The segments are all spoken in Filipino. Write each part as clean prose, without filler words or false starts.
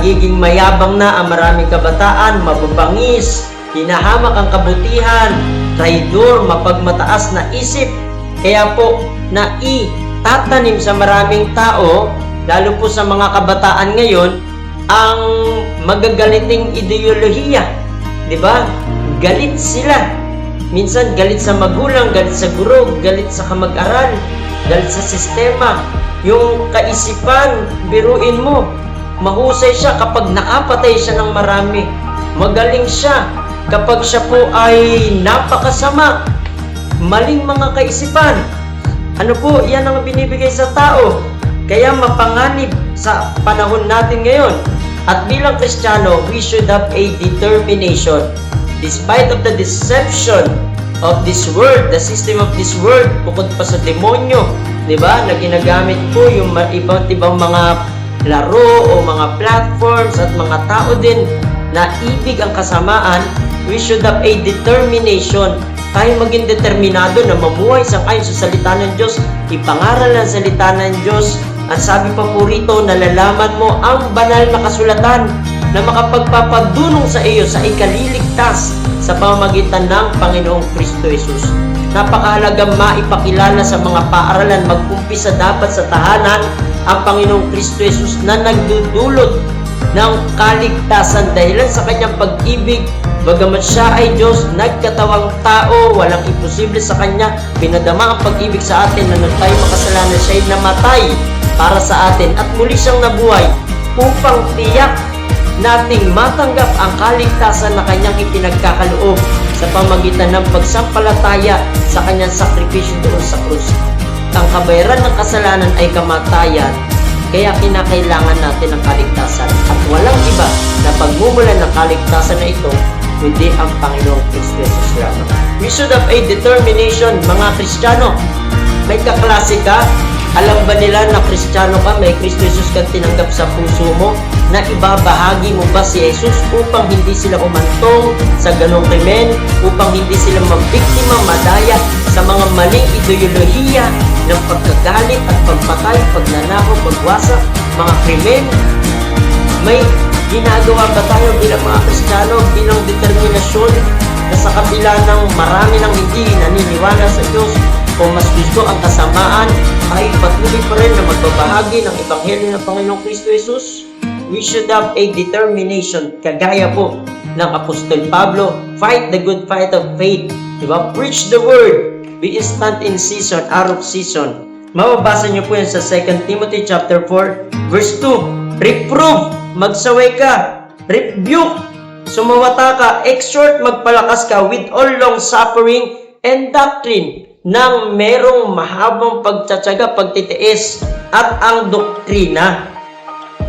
nagiging mayabang na ang maraming kabataan, mababangis, hinahamak ang kabutihan, traidor, mapagmataas na isip. Kaya po, naitatanim sa maraming tao, lalo po sa mga kabataan ngayon, ang magagaliting ideolohiya. Diba? Galit sila. Minsan galit sa magulang, galit sa guro, galit sa kamag-aral, galit sa sistema. Yung kaisipan, biruin mo, mahusay siya kapag nakapatay siya ng marami. Magaling siya kapag siya po ay napakasama. Maling mga kaisipan. Ano po, yan ang binibigay sa tao. Kaya mapanganib sa panahon natin ngayon. At bilang Kristiyano, we should have a determination. Despite of the deception of this world, the system of this world, bukod pa sa demonyo, di ba, na ginagamit po yung iba't ibang mga laro o mga platforms at mga tao din na ibig ang kasamaan, we should have a determination. Tayo maging determinado na mamuhay sang-ayon sa salita ng Diyos, ipangaral ang salita ng Diyos, at sabi pa po rito, nalalaman mo ang banal na kasulatan na makapagpapadunong sa iyo sa ikaliligtas sa pamamagitan ng Panginoong Kristo Jesus. Napakahalagang maipakilala sa mga paaralan, mag-umpisa dapat sa tahanan ang Panginoong Kristo Jesus na nagdudulot ng kaligtasan dahilan sa kanyang pag-ibig. Bagamat siya ay Diyos, nagkatawang tao, walang imposible sa kanya, pinadama ang pag-ibig sa atin na nung tayo makasalanan, siya'y namatay para sa atin at muli siyang nabuhay upang tiyak nating matanggap ang kaligtasan na kanyang ipinagkakaloob sa pamagitan ng pagsampalataya sa kanyang sakripisyo doon sa krus. Ang kabayaran ng kasalanan ay kamatayan, kaya kinakailangan natin ang kaligtasan at walang iba na pagmumulan ng kaligtasan na ito kundi ang Panginoong Kristo Jesus lamang. We should have a determination, mga Kristiyano. May kaklase ka, alam ba nila na Kristiyano ka, may Kristo Jesus kang tinanggap sa puso mo, na ibabahagi mo ba si Jesus upang hindi sila umantong sa ganong krimen, upang hindi sila mabiktima, madaya sa mga maling ideolohiya ng pagkagalit at pagpatay, pagnanakaw, pagwasak, mga krimen? May ginagawa ba tayo bilang mga Kristiyano, bilang determinasyon na sa kabila ng marami ng hindi naniniwala sa Diyos o mas gusto ang kasamaan, ay patuloy pa rin na magbabahagi ng Ebanghelyo ng Panginoong Kristo Jesus? We should have a determination, kagaya po ng Apostol Pablo, fight the good fight of faith. Diba? Preach the word, be instant in season, out of season. Mababasa niyo po yan sa 2 Timothy chapter 4, verse 2. Reprove, magsaway ka, rebuke, sumawata ka, exhort, magpalakas ka with all long suffering and doctrine, ng merong mahabang pagtsatsaga, pagtitiis, at ang doktrina.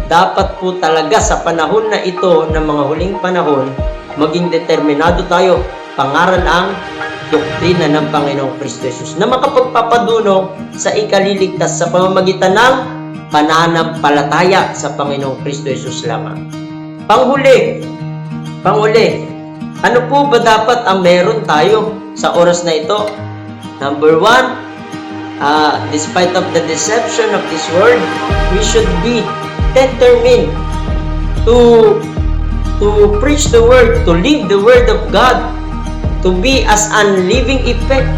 Dapat po talaga sa panahon na ito, ng mga huling panahon, maging determinado tayo, pangaral ang doktrina ng Panginoong Kristo Jesus na makapagpapadunong sa ikaliligtas sa pamamagitan ng pananampalataya sa Panginoong Kristo Jesus lamang. Panghuli, ano po ba dapat ang meron tayo sa oras na ito? Number 1, despite of the deception of this world, we should be determined to preach the word, to live the word of God, to be as an living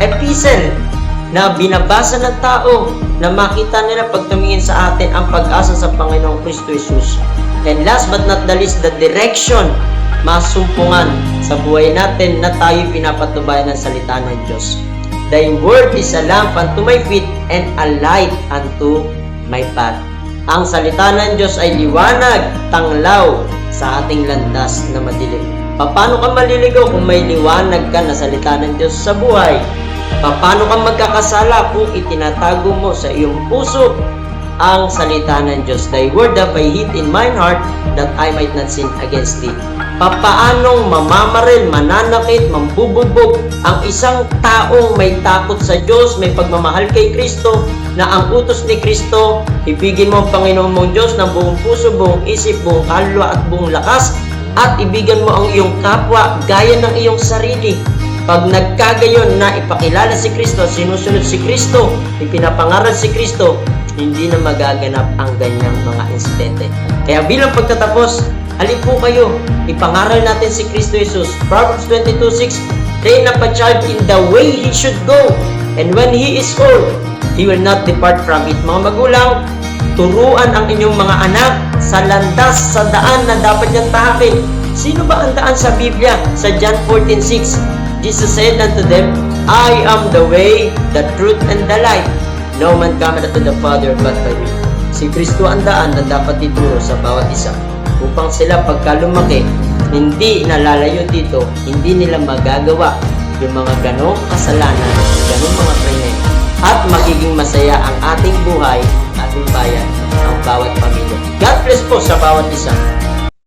epistle na binabasa ng tao, na makita nila pag tumingin sa atin ang pag-asa sa Panginoong Kristo Jesus. And last but not the least, the direction, masumpungan sa buhay natin na tayo pinapatubayan ng salita ng Diyos. Thy word is a lamp unto my feet and a light unto my path. Ang salita ng Diyos ay liwanag, tanglaw sa ating landas na madilim. Paano ka maliligaw kung may liwanag ka na salita ng Diyos sa buhay? Paano ka magkakasala kung itinatago mo sa iyong puso ang salita ng Diyos? Thy word have I hid in mine heart that I might not sin against thee. Paanong mamamaril, mananakit, mambububog ang isang taong may takot sa Diyos, may pagmamahal kay Kristo, na ang utos ni Kristo, ibigin mo ang Panginoon mong Diyos ng buong puso, buong isip, buong kaluluwa at buong lakas, at ibigan mo ang iyong kapwa gaya ng iyong sarili. Pag nagkagayon na ipakilala si Kristo, sinusunod si Kristo, ipinapangaral si Kristo, hindi na magaganap ang ganyang mga insidente. Kaya bilang pagtatapos, halip po kayo, ipangaral natin si Kristo Jesus. Proverbs 22:6, train up a child in the way he should go, and when he is old, he will not depart from it. Mga magulang, turuan ang inyong mga anak sa landas, sa daan na dapat niyang tahakin. Sino ba ang daan sa Biblia? Sa John 14:6, Jesus said unto them, I am the way, the truth, and the life. No man cometh unto the Father but by me. Si Kristo ang daan na dapat ituro sa bawat isa upang sila pagka lumaki, hindi nalalayo dito, hindi nila magagawa yung mga ganong kasalanan, ganong mga krimen, at magiging masaya ang ating buhay, ating bayan, ang bawat pamilya. God bless po sa bawat isa.